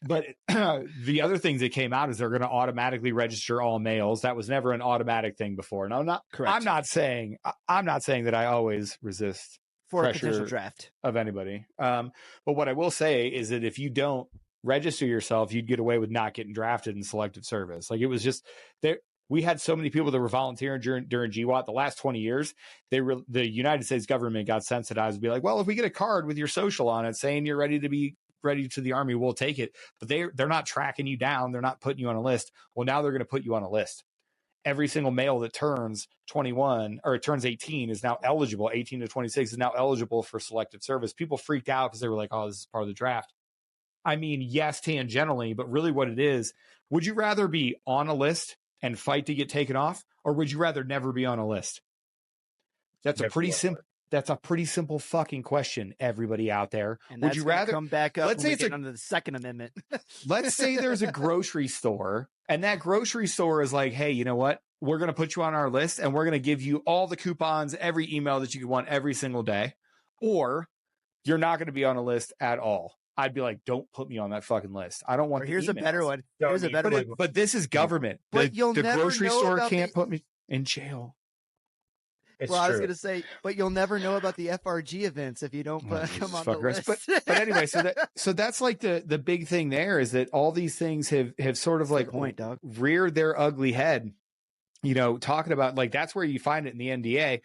But the other things that came out is they're going to automatically register all males. That was never an automatic thing before. No, not correct. I'm not saying that I always resist for a potential draft of anybody. But what I will say is that if you don't register yourself, you'd get away with not getting drafted in selective service. Like, it was just there. We had so many people that were volunteering during GWAT the last 20 years. The United States government got sensitized to be like, well, if we get a card with your social on it saying you're ready to the Army, we'll take it. But they're not tracking you down. They're not putting you on a list. Well, now they're going to put you on a list. Every single male that turns 21 or turns 18 is now eligible. 18 to 26 is now eligible for selective service. People freaked out because they were like, oh, this is part of the draft. I mean, yes, tangentially, but really what it is, would you rather be on a list and fight to get taken off, or would you rather never be on a list? That's a pretty simple fucking question, everybody out there. And would you rather come back up? Let's say it's under the Second Amendment. Let's say there's a grocery store, and that grocery store is like, hey, you know what? We're going to put you on our list, and we're going to give you all the coupons, every email that you could want every single day, or you're not going to be on a list at all. I'd be like, don't put me on that fucking list. I don't want. Here's a better one. But this is government. But the grocery store can't put me in jail. It's well, true. I was going to say, but you'll never know about the FRG events if you don't come on the list. But anyway, so that's like the big thing there is that all these things have sort of like reared their ugly head. You know, talking about like that's where you find it in the NDA.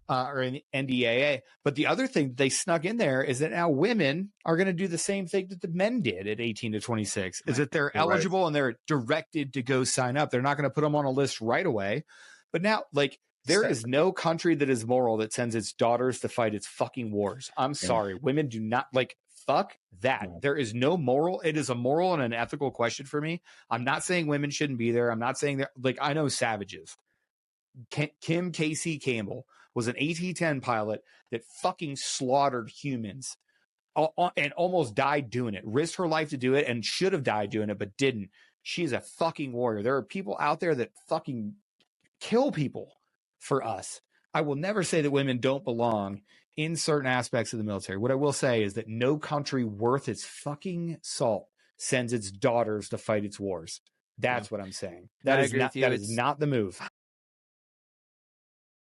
Or in the NDAA. But the other thing they snuck in there is that now women are going to do the same thing that the men did at 18 to 26, is that they're eligible and they're directed to go sign up. They're not going to put them on a list right away. But now, like, there is no country that is moral that sends its daughters to fight its fucking wars. I'm sorry. Women do not, like, fuck that. No. There is no moral. It is a moral and an ethical question for me. I'm not saying women shouldn't be there. I'm not saying that, like, I know savages. Kim Casey Campbell was an AT-10 pilot that fucking slaughtered humans and almost died doing it, risked her life to do it and should have died doing it, but didn't. She's a fucking warrior. There are people out there that fucking kill people for us. I will never say that women don't belong in certain aspects of the military. What I will say is that no country worth its fucking salt sends its daughters to fight its wars. That's what I'm saying. That is not the move.